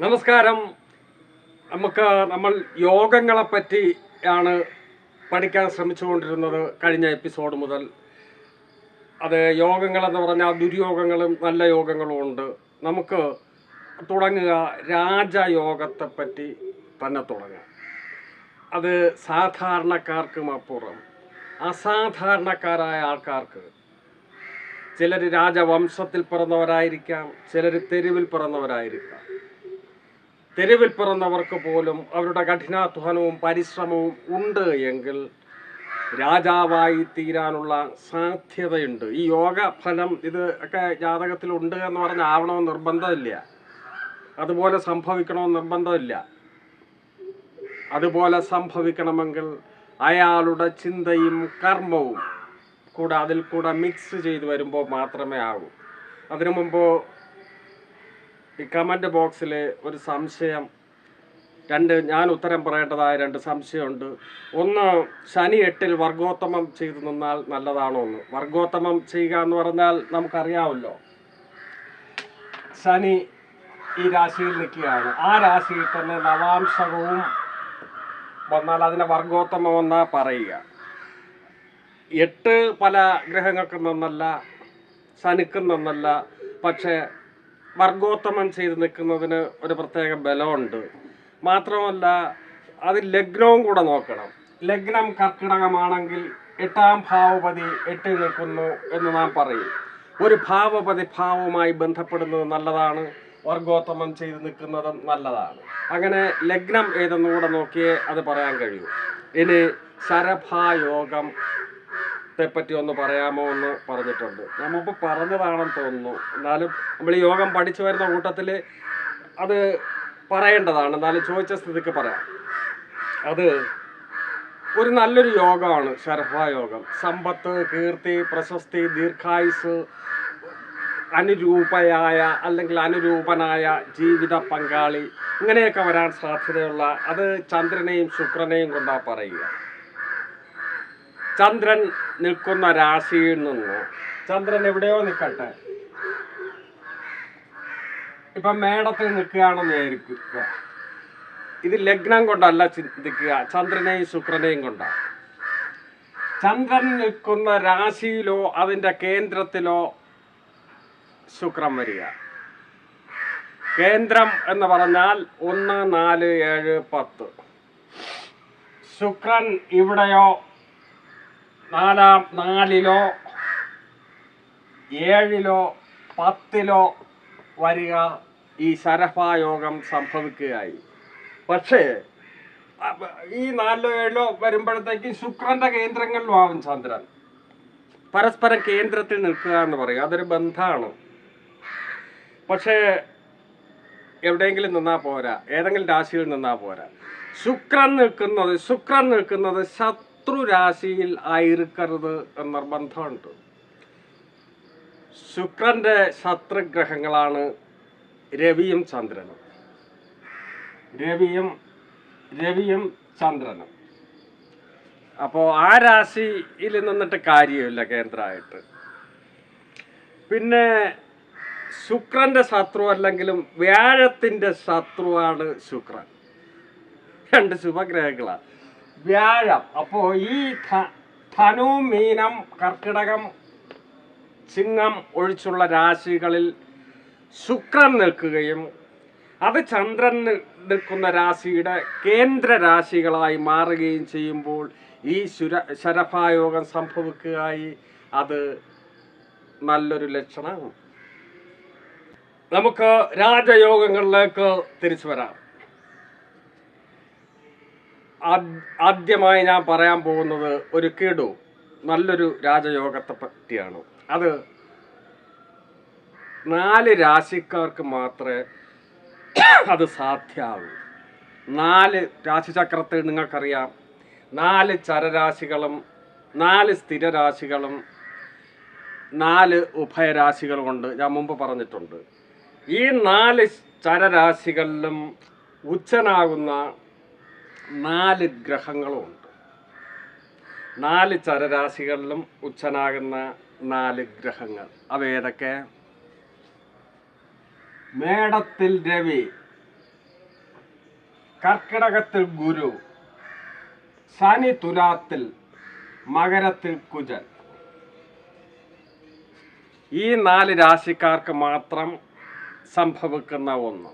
നമസ്കാരം. നമ്മൾ യോഗങ്ങളെപ്പറ്റിയാണ് പഠിക്കാൻ ശ്രമിച്ചുകൊണ്ടിരുന്നത് കഴിഞ്ഞ എപ്പിസോഡ് മുതൽ. അത് യോഗങ്ങളെന്ന് പറഞ്ഞാൽ ദുര്യോഗങ്ങളും നല്ല യോഗങ്ങളും ഉണ്ട്. നമുക്ക് തുടങ്ങുക രാജയോഗത്തെപ്പറ്റി തന്നെ തുടങ്ങാം. അത് സാധാരണക്കാർക്കും അപ്പുറം അസാധാരണക്കാരായ ആൾക്കാർക്ക്, ചിലർ രാജവംശത്തിൽ പിറന്നവരായിരിക്കാം, ചിലർ തെരുവിൽ പിറന്നവരായിരിക്കാം. തെരുവിൽ പിറന്നവർക്ക് പോലും അവരുടെ കഠിനാധ്വാനവും പരിശ്രമവും ഉണ്ട് എങ്കിൽ രാജാവായി തീരാനുള്ള സാധ്യതയുണ്ട്. ഈ യോഗ ഫലം ഇത് ഒക്കെ ജാതകത്തിലുണ്ട് എന്ന് പറഞ്ഞാൽ ആവണമെന്ന് നിർബന്ധമില്ല, അതുപോലെ സംഭവിക്കണമെന്ന് നിർബന്ധമില്ല. അതുപോലെ സംഭവിക്കണമെങ്കിൽ അയാളുടെ ചിന്തയും കർമ്മവും കൂടെ അതിൽ കൂടെ മിക്സ് ചെയ്ത് വരുമ്പോൾ മാത്രമേ ആകൂ. അതിനു മുമ്പ് ഈ കമൻറ്റ് ബോക്സിൽ ഒരു സംശയം, ഞാൻ ഉത്തരം പറയേണ്ടതായ 2 സംശയമുണ്ട്. ഒന്ന്, ശനി 8-ൽ വർഗോത്തമം ചെയ്തു നിന്നാൽ നല്ലതാണോ എന്ന്. വർഗോത്തമം ചെയ്യുക എന്ന് പറഞ്ഞാൽ നമുക്കറിയാമല്ലോ, ശനി ഈ രാശിയിൽ നിൽക്കുകയാണ്. ആ രാശിയിൽ തന്നെ നവാംശകവും വന്നാൽ അതിനെ വർഗോത്തമം എന്നാ പറയുക. 8 പല ഗ്രഹങ്ങൾക്കും നന്നല്ല, ശനിക്കും നന്നല്ല. പക്ഷേ വർഗോത്തമം ചെയ്ത് നിൽക്കുന്നതിന് ഒരു പ്രത്യേക ബലമുണ്ട്. മാത്രമല്ല അത് ലഗ്നവും കൂടെ നോക്കണം. ലഗ്നം കർക്കിടകമാണെങ്കിൽ 8-ാം ഭാവപതി 8-ൽ നിൽക്കുന്നു എന്ന് നാം പറയും. ഒരു ഭാവപതി ഭാവവുമായി ബന്ധപ്പെടുന്നത് നല്ലതാണ്, വർഗോത്തമം ചെയ്ത് നിൽക്കുന്നതും നല്ലതാണ്. അങ്ങനെ ലഗ്നം ഏതെന്ന് കൂടെ നോക്കിയേ അത് പറയാൻ കഴിയൂ. ഇനി ശരഭായോഗം ത്തെപ്പറ്റി ഒന്ന് പറയാമോ എന്ന് പറഞ്ഞിട്ടുണ്ട്. ഞാൻ മുമ്പ് പറഞ്ഞതാണെന്ന് തോന്നുന്നു. എന്നാലും നമ്മൾ ഈ യോഗം പഠിച്ചു വരുന്ന കൂട്ടത്തിൽ അത് പറയേണ്ടതാണ്. എന്നാലും ചോദിച്ച സ്ഥിതിക്ക് പറയാം. അത് ഒരു നല്ലൊരു യോഗമാണ് ശരഭായോഗം. സമ്പത്ത്, കീർത്തി, പ്രശസ്തി, ദീർഘായുസ്, അനുരൂപയായ അല്ലെങ്കിൽ അനുരൂപനായ ജീവിത പങ്കാളി, ഇങ്ങനെയൊക്കെ വരാൻ സാധ്യതയുള്ള, അത് ചന്ദ്രനെയും ശുക്രനെയും കൊണ്ടാണ് പറയുക. ചന്ദ്രൻ നിൽക്കുന്ന രാശിയിൽ നിന്ന്, ചന്ദ്രൻ എവിടെയോ നിൽക്കട്ടെ, ഇപ്പം മേടത്തിൽ നിൽക്കുകയാണെന്ന് വിചാരിക്കുക. ഇത് ലഗ്നം കൊണ്ടല്ല ചിന്തിക്കുക, ചന്ദ്രനെയും ശുക്രനെയും കൊണ്ടാണ്. ചന്ദ്രൻ നിൽക്കുന്ന രാശിയിലോ അതിൻ്റെ കേന്ദ്രത്തിലോ ശുക്രൻ വരിക. കേന്ദ്രം എന്ന് പറഞ്ഞാൽ 1, 4, 7, 10. ശുക്രൻ ഇവിടെയോ 4-ിലോ 7-ലോ 10-ലോ വരിക, ഈ ശരഭായോഗം സംഭവിക്കുകയായി. പക്ഷേ ഈ 4-ലോ 7-ലോ വരുമ്പോഴത്തേക്ക് ശുക്രന്റെ കേന്ദ്രങ്ങളിലും ആവും ചന്ദ്രൻ. പരസ്പരം കേന്ദ്രത്തിൽ നിൽക്കുക എന്ന് പറയും, അതൊരു ബന്ധമാണ്. പക്ഷേ എവിടെയെങ്കിലും നിന്നാൽ പോരാ, ഏതെങ്കിലും രാശിയിൽ നിന്നാൽ പോരാ. ശുക്രൻ നിൽക്കുന്നത് ശത്രു രാശിയിൽ ആയിരിക്കരുത് എന്ന നിർബന്ധമുണ്ട്. ശുക്രന്റെ ശത്രുഗ്രഹങ്ങളാണ് രവിയും ചന്ദ്രനും. രവിയും ചന്ദ്രനും. അപ്പോൾ ആ രാശിയിൽ നിന്നിട്ട് കാര്യമില്ല കേന്ദ്രമായിട്ട്. പിന്നെ ശുക്രന്റെ ശത്രു അല്ലെങ്കിലും വ്യാഴത്തിൻ്റെ ശത്രുവാണ് ശുക്രൻ. 2 ശുഭഗ്രഹങ്ങളാണ്. വ്യാഴം, അപ്പോൾ ഈ ധനു, മീനം, കർക്കിടകം, ചിങ്ങം ഒഴിച്ചുള്ള രാശികളിൽ ശുക്രൻ നിൽക്കുകയും അത് ചന്ദ്രൻ നിൽക്കുന്ന രാശിയുടെ കേന്ദ്ര രാശികളായി മാറുകയും ചെയ്യുമ്പോൾ ഈ ശരഭായോഗം സംഭവിക്കുകയായി. അത് നല്ലൊരു ലക്ഷണമാണ്. നമുക്ക് രാജയോഗങ്ങളിലേക്ക് തിരിച്ചു വരാം. ആദ്യമായി ഞാൻ പറയാൻ പോകുന്നത് ഒരു കേടു, നല്ലൊരു രാജയോഗത്തെ പറ്റിയാണ്. അത് 4 രാശിക്കാർക്ക് മാത്രമേ അത് സാധ്യമാകൂ. 4 രാശിചക്രത്തിൽ നിങ്ങൾക്കറിയാം, 4 ചരരാശികളും 4 സ്ഥിരരാശികളും 4 ഉഭയരാശികളുമുണ്ട്. ഞാൻ മുമ്പ് പറഞ്ഞിട്ടുണ്ട്. ഈ 4 ചരരാശികളിലും ഉച്ചനാകുന്ന 4 ഗ്രഹങ്ങളുമുണ്ട്. 4 ചരരാശികളിലും ഉച്ചനാകുന്ന 4 ഗ്രഹങ്ങൾ. അവ ഏതൊക്കെ? മേടത്തിൽ രവി, കർക്കിടകത്തിൽ ഗുരു, ശനി തുലാത്തിൽ, മകരത്തിൽ കുജൻ. ഈ 4 രാശിക്കാർക്ക് മാത്രം സംഭവിക്കുന്ന ഒന്ന്.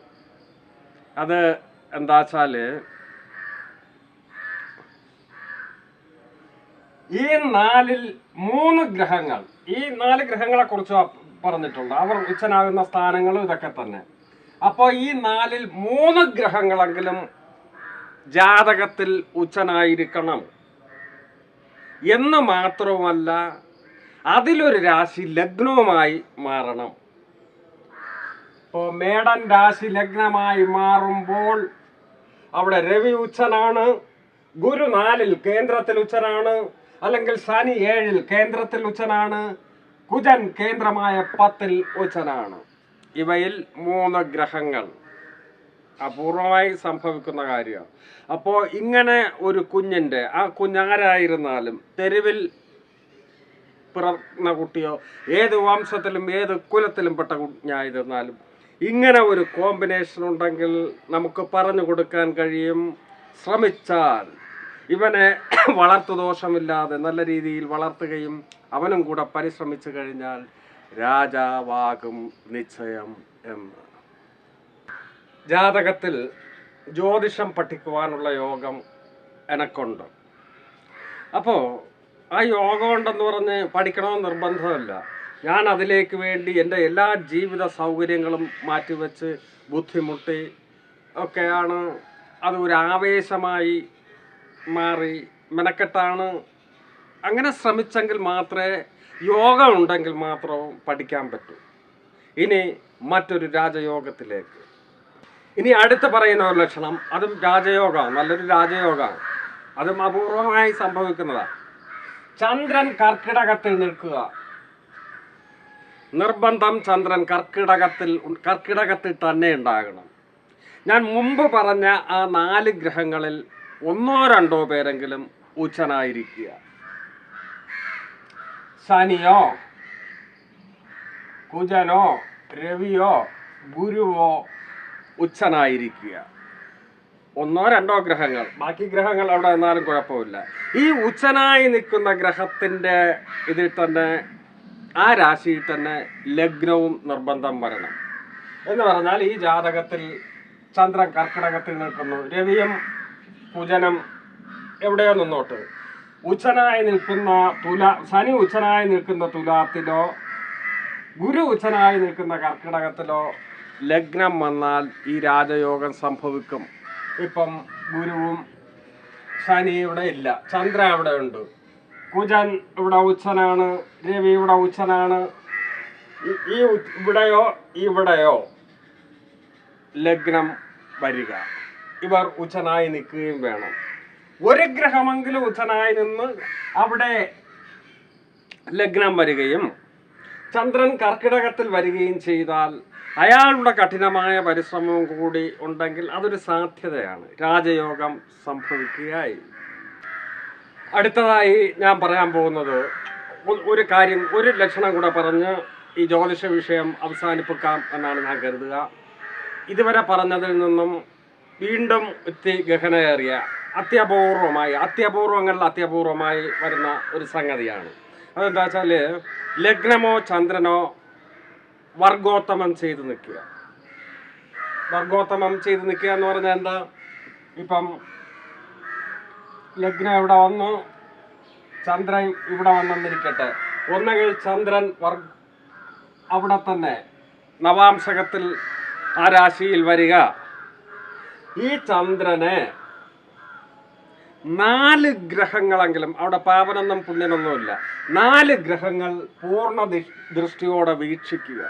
അത് എന്താ വെച്ചാൽ ഈ 4-ൽ 3 ഗ്രഹങ്ങൾ, ഈ 4 ഗ്രഹങ്ങളെ കുറിച്ച് പറഞ്ഞിട്ടുണ്ട്. അവർ ഉച്ചനാകുന്ന സ്ഥാനങ്ങളും ഇതൊക്കെ തന്നെ. അപ്പോൾ ഈ 4-ൽ 3 ഗ്രഹങ്ങളെങ്കിലും ജാതകത്തിൽ ഉച്ചനായിരിക്കണം എന്ന് മാത്രവുമല്ല, അതിലൊരു രാശി ലഗ്നവുമായി മാറണം. ഇപ്പോൾ മേടൻ രാശി ലഗ്നമായി മാറുമ്പോൾ അവിടെ രവി ഉച്ചനാണ്, ഗുരു 4-ൽ കേന്ദ്രത്തിൽ ഉച്ചനാണ്, അല്ലെങ്കിൽ ശനി 7-ൽ കേന്ദ്രത്തിൽ ഉച്ചനാണ്, കുജൻ കേന്ദ്രമായ 10-ൽ ഉച്ചനാണ്. ഇവയിൽ 3 ഗ്രഹങ്ങൾ അപൂർവമായി സംഭവിക്കുന്ന കാര്യമാണ്. അപ്പോൾ ഇങ്ങനെ ഒരു കുഞ്ഞിൻ്റെ, ആ കുഞ്ഞാരായിരുന്നാലും, തെരുവിൽ പിറന്ന കുട്ടിയോ ഏത് വംശത്തിലും ഏത് കുലത്തിലും പെട്ട കുഞ്ഞായിരുന്നാലും, ഇങ്ങനെ ഒരു കോമ്പിനേഷൻ ഉണ്ടെങ്കിൽ നമുക്ക് പറഞ്ഞു കൊടുക്കാൻ കഴിയും. ശ്രമിച്ചാൽ ഇവനെ വളർത്തുദോഷമില്ലാതെ നല്ല രീതിയിൽ വളർത്തുകയും അവനും കൂടെ പരിശ്രമിച്ചു കഴിഞ്ഞാൽ രാജാവാകും നിശ്ചയം എന്ന്. ജാതകത്തിൽ ജ്യോതിഷം പഠിക്കുവാനുള്ള യോഗം എനക്കുണ്ട്. അപ്പോൾ ആ യോഗം ഉണ്ടെന്ന് പറഞ്ഞ് പഠിക്കണമെന്ന് നിർബന്ധമല്ല. ഞാൻ അതിലേക്ക് വേണ്ടി എൻ്റെ എല്ലാ ജീവിത സൗകര്യങ്ങളും മാറ്റിവെച്ച് ബുദ്ധിമുട്ടി ഒക്കെയാണ് അത് ഒരു ആവേശമായി മാറി മെനക്കെട്ടാണ്. അങ്ങനെ ശ്രമിച്ചെങ്കിൽ മാത്രമേ, യോഗം ഉണ്ടെങ്കിൽ മാത്രവും പഠിക്കാൻ പറ്റൂ. ഇനി മറ്റൊരു രാജയോഗത്തിലേക്ക്. ഇനി അടുത്ത് പറയുന്ന ഒരു ലക്ഷണം, അതും രാജയോഗമാണ്, നല്ലൊരു രാജയോഗമാണ്. അതും അപൂർവമായി സംഭവിക്കുന്നതാണ്. ചന്ദ്രൻ കർക്കിടകത്തിൽ നിൽക്കുക. നിർബന്ധം ചന്ദ്രൻ കർക്കിടകത്തിൽ തന്നെ ഉണ്ടാകണം. ഞാൻ മുമ്പ് പറഞ്ഞ ആ 4 ഗ്രഹങ്ങളിൽ 1-2 പേരെങ്കിലും ഉച്ചനായിരിക്കുക. ശനിയോ കുജനോ രവിയോ ഗുരുവോ ഉച്ചനായിരിക്കുക. 1-2 ഗ്രഹങ്ങൾ, ബാക്കി ഗ്രഹങ്ങൾ അവിടെ നിന്നാലും കുഴപ്പമില്ല. ഈ ഉച്ചനായി നിൽക്കുന്ന ഗ്രഹത്തിൻ്റെ ഇതിൽ തന്നെ, ആ രാശിയിൽ തന്നെ ലഗ്നവും നിർബന്ധം വരണം. എന്ന് പറഞ്ഞാൽ ഈ ജാതകത്തിൽ ചന്ദ്രൻ കർക്കിടകത്തിൽ നിൽക്കുന്നു, രവിയും കുജനും എവിടെയോ നിന്നോട്ട്, ഉച്ചനായി നിൽക്കുന്ന ശനി ഉച്ചനായി നിൽക്കുന്ന തുലാത്തിലോ ഗുരു ഉച്ചനായി നിൽക്കുന്ന കർക്കിടകത്തിലോ ലഗ്നം വന്നാൽ ഈ രാജയോഗം സംഭവിക്കും. ഇപ്പം ഗുരുവും ശനി ഇവിടെ ഇല്ല, ചന്ദ്രൻ അവിടെ ഉണ്ട്, കുജൻ ഇവിടെ ഉച്ചനാണ്, രവി ഇവിടെ ഉച്ചനാണ്. ഈ ഇവിടെയോ ലഗ്നം വരിക. ഇവർ ഉച്ചനായി നിൽക്കുകയും വേണം. ഒരു ഗ്രഹമെങ്കിലും ഉച്ചനായി നിന്ന് അവിടെ ലഗ്നം വരികയും ചന്ദ്രൻ കർക്കിടകത്തിൽ വരികയും ചെയ്താൽ അയാളുടെ കഠിനമായ പരിശ്രമവും കൂടി ഉണ്ടെങ്കിൽ അതൊരു സാധ്യതയാണ്. രാജയോഗം സംഭവിക്കുകയായി. അടുത്തതായി ഞാൻ പറയാൻ പോകുന്നത് ഒരു കാര്യം, ഒരു ലക്ഷണം കൂടെ പറഞ്ഞ് ഈ ജ്യോതിഷ വിഷയം അവസാനിപ്പിക്കാം എന്നാണ് ഞാൻ കരുതുക. ഇതുവരെ പറഞ്ഞതിൽ നിന്നും വീണ്ടും ഗഹനയേറിയ അത്യപൂർവങ്ങളിൽ അത്യപൂർവമായി വരുന്ന ഒരു സംഗതിയാണ്. അതെന്താ വെച്ചാൽ, ലഗ്നമോ ചന്ദ്രനോ വർഗോത്തമം ചെയ്ത് നിൽക്കുക. വർഗോത്തമം ചെയ്ത് നിൽക്കുക എന്ന് പറഞ്ഞാൽ എന്താ? ഇപ്പം ലഗ്നം ഇവിടെ വന്നു, ചന്ദ്രൻ ഇവിടെ വന്നെന്നിരിക്കട്ടെ. ഒന്നുകിൽ ചന്ദ്രൻ അവിടെ തന്നെ നവാംശകത്തിൽ ആ രാശിയിൽ വരിക. ഈ ചന്ദ്രനെ 4 ഗ്രഹങ്ങളെങ്കിലും, അവിടെ പാപനൊന്നും പുണ്യനൊന്നുമില്ല, 4 ഗ്രഹങ്ങൾ പൂർണ്ണ ദൃഷ്ടിയോടെ വീക്ഷിക്കുക.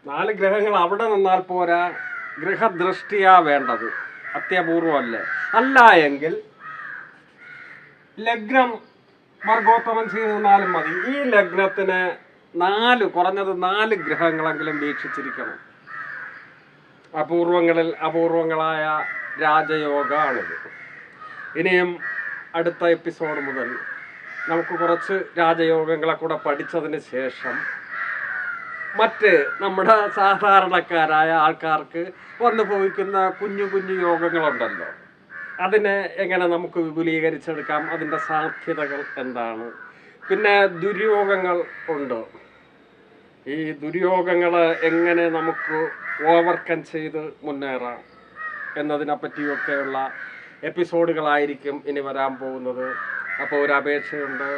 4 ഗ്രഹങ്ങൾ അവിടെ നിന്നാൽ പോരാ, ഗൃഹദൃഷ്ടിയാ വേണ്ടത്. അത്യപൂർവമല്ലേ? അല്ല എങ്കിൽ ലഗ്നം വർഗോത്തമം ചെയ്ത് നിന്നാലും മതി. ഈ ലഗ്നത്തിന് കുറഞ്ഞത് 4 ഗ്രഹങ്ങളെങ്കിലും വീക്ഷിച്ചിരിക്കണം. അപൂർവങ്ങളിൽ അപൂർവങ്ങളായ രാജയോഗമാണിത്. ഇനിയും അടുത്ത എപ്പിസോഡ് മുതൽ നമുക്ക് കുറച്ച് രാജയോഗങ്ങളെ കൂടെ പഠിച്ചതിന് ശേഷം മറ്റ് നമ്മുടെ സാധാരണക്കാരായ ആൾക്കാർക്ക് വന്നു ഭവിക്കുന്ന കുഞ്ഞു കുഞ്ഞു യോഗങ്ങളുണ്ടല്ലോ, അതിനെ എങ്ങനെ നമുക്ക് വിപുലീകരിച്ചെടുക്കാം, അതിൻ്റെ സാധ്യതകൾ എന്താണ്, പിന്നെ ദുര്യോഗങ്ങൾ ഉണ്ട്, ഈ ദുര്യോഗങ്ങൾ എങ്ങനെ നമുക്ക് ഓവർകം ചെയ്ത് മുന്നേറാം എന്നതിനെ പറ്റിയൊക്കെയുള്ള എപ്പിസോഡുകളായിരിക്കും ഇനി വരാൻ പോകുന്നത്. അപ്പോൾ ഒരു അപേക്ഷയുണ്ട്,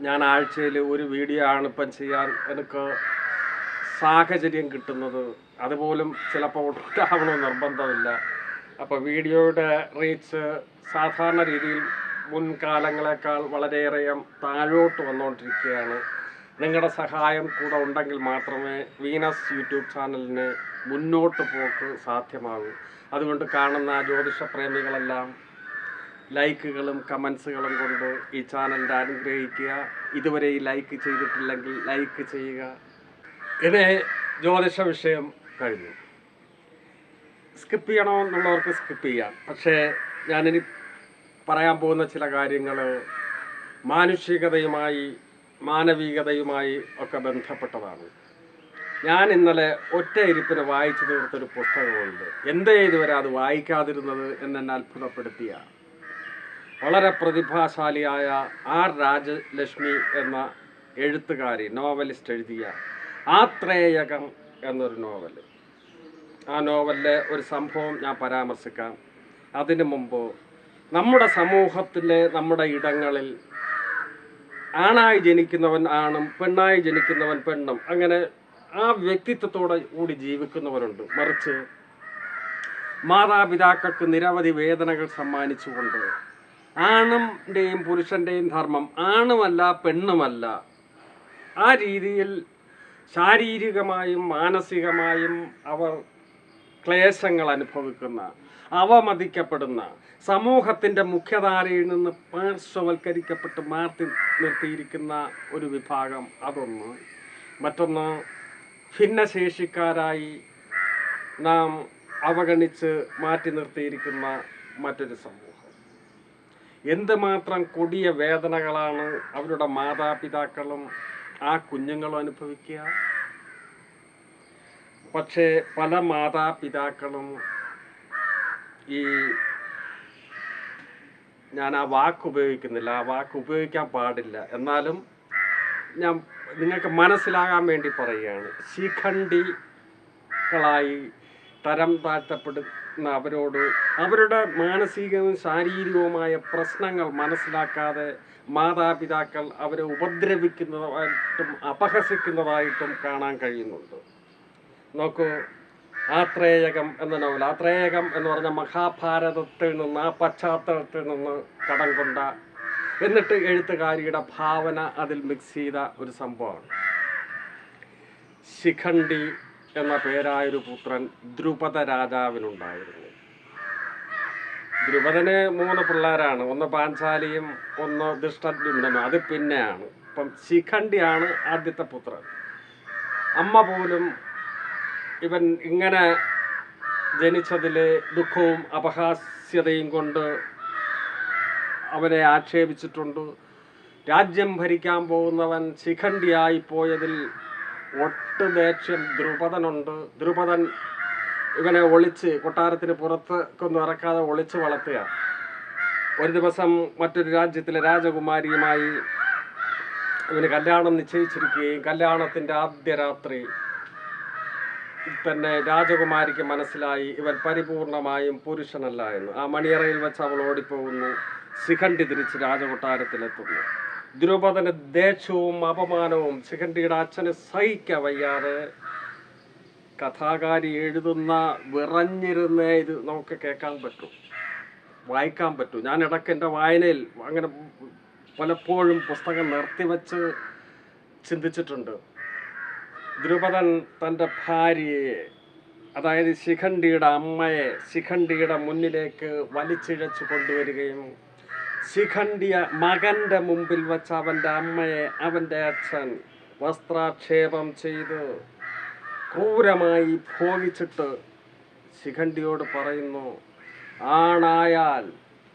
ഞാൻ ആഴ്ചയിൽ ഒരു വീഡിയോ ആണ് ഇപ്പം ചെയ്യാൻ എനിക്ക് സാഹചര്യം കിട്ടുന്നത്, അതുപോലും ചിലപ്പോൾ ഉണ്ടാവണമെന്ന് നിർബന്ധമില്ല. അപ്പോൾ വീഡിയോയുടെ റീച്ച് സാധാരണ രീതിയിൽ മുൻകാലങ്ങളെക്കാൾ വളരെയേറെയും താഴോട്ട് വന്നുകൊണ്ടിരിക്കുകയാണ്. നിങ്ങളുടെ സഹായം കൂടെ ഉണ്ടെങ്കിൽ മാത്രമേ വീനസ് യൂട്യൂബ് ചാനലിന് മുന്നോട്ട് പോക്ക് സാധ്യമാകൂ. അതുകൊണ്ട് കാണുന്ന ജ്യോതിഷ പ്രേമികളെല്ലാം ലൈക്കുകളും കമൻസുകളും കൊണ്ട് ഈ ചാനലിനെ അനുഗ്രഹിക്കുക. ഇതുവരെ ഈ ലൈക്ക് ചെയ്തിട്ടില്ലെങ്കിൽ ലൈക്ക് ചെയ്യുക. ഇത് ജ്യോതിഷ വിഷയം കഴിഞ്ഞു. സ്കിപ്പ് ചെയ്യണമെന്നുള്ളവർക്ക് സ്കിപ്പ് ചെയ്യാം. പക്ഷേ ഞാനിനി പറയാൻ പോകുന്ന ചില കാര്യങ്ങൾ മാനവികതയുമായി ഒക്കെ ബന്ധപ്പെട്ടതാണ്. ഞാൻ ഇന്നലെ ഒറ്റ ഇരിപ്പിന് വായിച്ചു തീർത്തൊരു പുസ്തകമുണ്ട്. എന്തേ ഇതുവരെ അത് വായിക്കാതിരുന്നത് എന്നെ അത്ഭുതപ്പെടുത്തിയ വളരെ പ്രതിഭാശാലിയായ ആർ രാജലക്ഷ്മി എന്ന എഴുത്തുകാരി, നോവലിസ്റ്റ് എഴുതിയ ആത്രേയകം എന്നൊരു നോവൽ. ആ നോവലിലെ ഒരു സംഭവം ഞാൻ പരാമർശിക്കാം. അതിനു മുമ്പ് നമ്മുടെ സമൂഹത്തിലെ നമ്മുടെ ഇടങ്ങളിൽ ആണായി ജനിക്കുന്നവൻ ആണും പെണ്ണായി ജനിക്കുന്നവൻ പെണ്ണും, അങ്ങനെ ആ വ്യക്തിത്വത്തോടെ കൂടി ജീവിക്കുന്നവരുണ്ട്. മറിച്ച് മാതാപിതാക്കൾക്ക് നിരവധി വേദനകൾ സമ്മാനിച്ചുകൊണ്ട് ആണിൻ്റെയും പുരുഷൻ്റെയും ധർമ്മം ആണുമല്ല പെണ്ണുമല്ല, ആ രീതിയിൽ ശാരീരികമായും മാനസികമായും അവർ ക്ലേശങ്ങൾ അനുഭവിക്കുന്ന, അവമതിക്കപ്പെടുന്ന, സമൂഹത്തിൻ്റെ മുഖ്യധാരയിൽ നിന്ന് പാർശ്വവൽക്കരിക്കപ്പെട്ട് മാറ്റി നിർത്തിയിരിക്കുന്ന ഒരു വിഭാഗം അതൊന്ന്. മറ്റൊന്ന്, ഭിന്നശേഷിക്കാരായി നാം അവഗണിച്ച് മാറ്റി നിർത്തിയിരിക്കുന്ന മറ്റൊരു സമൂഹം. എന്തുമാത്രം കൊടിയ വേദനകളാണ് അവരുടെ മാതാപിതാക്കളും ആ കുഞ്ഞുങ്ങളും അനുഭവിക്കുക. പക്ഷേ പല മാതാപിതാക്കളും ഞാൻ ആ വാക്ക് ഉപയോഗിക്കുന്നില്ല, ആ വാക്ക് ഉപയോഗിക്കാൻ പാടില്ല, എന്നാലും ഞാൻ നിങ്ങൾക്ക് മനസ്സിലാകാൻ വേണ്ടി പറയുകയാണ്. ശിഖണ്ഡികളായി തരം താഴ്ത്തപ്പെടുന്ന അവരോട് അവരുടെ മാനസികവും ശാരീരികവുമായ പ്രശ്നങ്ങൾ മനസ്സിലാക്കാതെ മാതാപിതാക്കൾ അവരെ ഉപദ്രവിക്കുന്നതായിട്ടും അപഹസിക്കുന്നതായിട്ടും കാണാൻ കഴിയുന്നുണ്ട്. നോക്കൂ, ആത്രേയകം എന്ന നോവൽ. ആത്രേയകം എന്ന് പറഞ്ഞ മഹാഭാരതത്തിൽ നിന്ന്, ആ പശ്ചാത്തലത്തിൽ നിന്ന് കടം കൊണ്ട, എന്നിട്ട് എഴുത്തുകാരിയുടെ ഭാവന അതിൽ മിക്സ് ചെയ്ത ഒരു സംഭവമാണ്. ശിഖണ്ഡി എന്ന പേരായൊരു പുത്രൻ ദ്രുപദ രാജാവിനുണ്ടായിരുന്നു. ദ്രുപദന് 3 പിള്ളേരാണ്, ഒന്ന് പാഞ്ചാലിയും ഒന്ന് ദൃഷ്ടദ്യുമ്നനും, അത് പിന്നെയാണ്. ഇപ്പം ശിഖണ്ഡിയാണ് ആദ്യത്തെ പുത്രൻ. അമ്മ പോലും ഇവൻ ഇങ്ങനെ ജനിച്ചതിൽ ദുഃഖവും അപഹാസ്യതയും കൊണ്ട് അവനെ ആക്ഷേപിച്ചിട്ടുണ്ട്. രാജ്യം ഭരിക്കാൻ പോകുന്നവൻ ശിഖണ്ഡിയായി പോയതിൽ ഒട്ടുദേഷ്യം ദ്രുപദനുണ്ട്. ദ്രുപദൻ ഇവനെ ഒളിച്ച്, കൊട്ടാരത്തിന് പുറത്തേക്കൊന്നും ഇറക്കാതെ ഒളിച്ച് വളർത്തുക. ഒരു ദിവസം മറ്റൊരു രാജ്യത്തിലെ രാജകുമാരിയുമായി ഇവന് കല്യാണം നിശ്ചയിച്ചിരിക്കുകയും കല്യാണത്തിൻ്റെ ആദ്യ രാത്രി തന്നെ രാജകുമാരിക്ക് മനസ്സിലായി ഇവൻ പരിപൂർണമായും പുരുഷനല്ല എന്ന്. ആ മണിയറയിൽ വെച്ച് അവൾ ഓടിപ്പോകുന്നു. ശിഖണ്ഡി തിരിച്ച് രാജകൊട്ടാരത്തിലെത്തുന്നു. ദ്രുപദന് ദേഷ്യവും അപമാനവും ശിഖണ്ഡിയുടെ അച്ഛന് സഹിക്കാൻ വയ്യാതെ കഥാകാരി എഴുതുന്ന വിറഞ്ഞിരുന്നേ ഇത് നമുക്ക് കേൾക്കാൻ പറ്റും, വായിക്കാൻ പറ്റും. ഞാൻ ഇടയ്ക്ക് എൻ്റെ വായനയിൽ അങ്ങനെ പലപ്പോഴും പുസ്തകം നിർത്തിവെച്ച് ചിന്തിച്ചിട്ടുണ്ട്. ദ്രുപദൻ തൻ്റെ ഭാര്യയെ, അതായത് ശിഖണ്ഡിയുടെ അമ്മയെ, ശിഖണ്ഡിയുടെ മുന്നിലേക്ക് വലിച്ചിഴച്ചു കൊണ്ടുവരികയും ശിഖണ്ഡിയ മകൻ്റെ മുമ്പിൽ വച്ച് അവൻ്റെ അമ്മയെ അവൻ്റെ അച്ഛൻ വസ്ത്രാക്ഷേപം ചെയ്ത് ക്രൂരമായി ഭോഗിച്ചിട്ട് ശിഖണ്ഡിയോട് പറയുന്നു, ആണായാൽ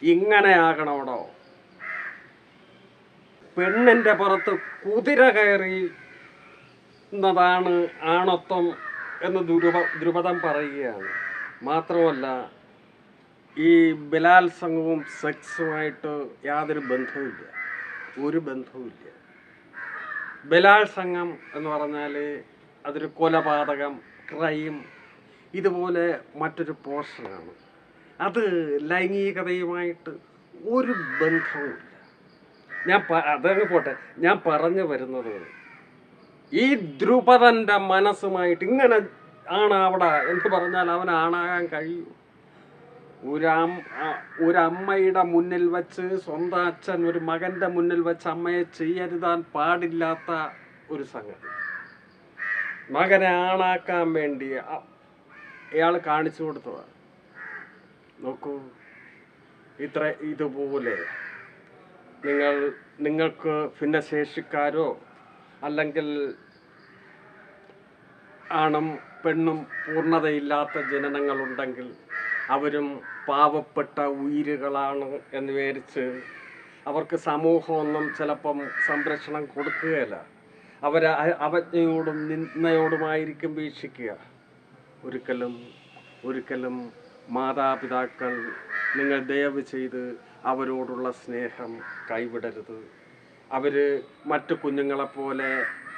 ഇങ്ങനെയാകണോടോ, പെണ്ണിൻ്റെ പുറത്ത് കുതിര കയറി ന്നതാണ് ആണത്വം എന്ന് ദ്രുപദം പറയുകയാണ്. മാത്രമല്ല, ഈ ബലാത്സംഗവും സെക്സുമായിട്ട് യാതൊരു ബന്ധവുമില്ല, ഒരു ബന്ധവുമില്ല. ബലാത്സംഗം എന്ന് പറഞ്ഞാൽ അതൊരു കൊലപാതകം, ക്രൈം, ഇതുപോലെ മറ്റൊരു പോർഷനാണ്. അത് ലൈംഗികതയുമായിട്ട് ഒരു ബന്ധവുമില്ല. അതങ്ങ് പോട്ടെ, ഞാൻ പറഞ്ഞു വരുന്നത് ഈ ദ്രുപദൻ്റെ മനസ്സുമായിട്ട് ഇങ്ങനെ ആണ് അവിടെ എന്ന് പറഞ്ഞാൽ അവനാണാകാൻ കഴിയൂ? ഒരമ്മയുടെ മുന്നിൽ വെച്ച്, സ്വന്തം അച്ഛൻ ഒരു മകൻ്റെ മുന്നിൽ വെച്ച് അമ്മയെ ചെയ്യരുതാൻ പാടില്ലാത്ത ഒരു സംഗതി മകനെ ആണാക്കാൻ വേണ്ടി ഇയാൾ കാണിച്ചു കൊടുത്തതാണ്. നോക്കൂ, ഇതുപോലെ നിങ്ങൾക്ക് ഭിന്നശേഷിക്കാരോ അല്ലെങ്കിൽ ആണും പെണ്ണും പൂർണ്ണതയില്ലാത്ത ജനനങ്ങളുണ്ടെങ്കിൽ അവരും പാവപ്പെട്ട ഉയിരുകളാണ് എന്ന് വിചാരിച്ച് അവർക്ക് സമൂഹമൊന്നും ചിലപ്പം സംരക്ഷണം കൊടുക്കുകയില്ല. അവജ്ഞയോടും നിന്ദയോടുമായിരിക്കും വീക്ഷിക്കുക. ഒരിക്കലും മാതാപിതാക്കൾ, നിങ്ങൾ ദയവ് ചെയ്ത് അവരോടുള്ള സ്നേഹം കൈവിടരുത്. അവർ മറ്റു കുഞ്ഞുങ്ങളെപ്പോലെ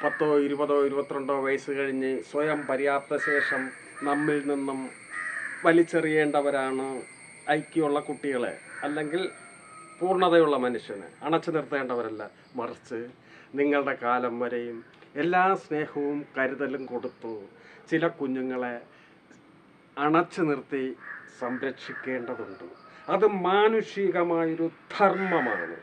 10, 20, 22 വയസ്സ് കഴിഞ്ഞ് സ്വയം പര്യാപ്ത ശേഷം നമ്മിൽ നിന്നും വലിച്ചെറിയേണ്ടവരാണ് ഐക്യമുള്ള കുട്ടികളെ, അല്ലെങ്കിൽ പൂർണ്ണതയുള്ള മനുഷ്യനെ അണച്ചു നിർത്തേണ്ടവരല്ല. മറിച്ച് നിങ്ങളുടെ കാലം വരെയും എല്ലാ സ്നേഹവും കരുതലും കൊടുത്തു ചില കുഞ്ഞുങ്ങളെ അണച്ചു നിർത്തി സംരക്ഷിക്കേണ്ടതുണ്ട്. അത് മാനുഷികമായൊരു ധർമ്മമാണ്.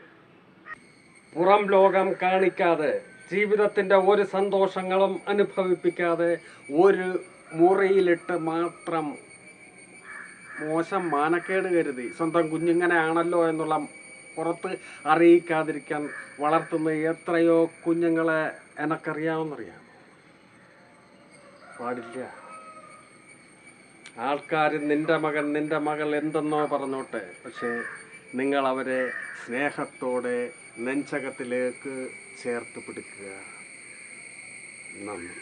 പുറം ലോകം കാണിക്കാതെ, ജീവിതത്തിൻ്റെ ഒരു സന്തോഷങ്ങളും അനുഭവിപ്പിക്കാതെ, ഒരു മുറിയിലിട്ട് മാത്രം മോശം മാനക്കേട് കരുതി സ്വന്തം കുഞ്ഞിങ്ങനെ ആണല്ലോ എന്നുള്ള പുറത്ത് അറിയിക്കാതിരിക്കാൻ വളർത്തുന്ന എത്രയോ കുഞ്ഞുങ്ങളെ എനക്കറിയാവുന്നറിയാം. പാടില്ല. ആൾക്കാർ നിന്റെ മകൾ എന്തെന്നോ പറഞ്ഞോട്ടെ, പക്ഷേ നിങ്ങൾ അവരെ സ്നേഹത്തോടെ നെഞ്ചകത്തിലേക്ക് ചേർത്ത് പിടിക്കുക. നന്ദി.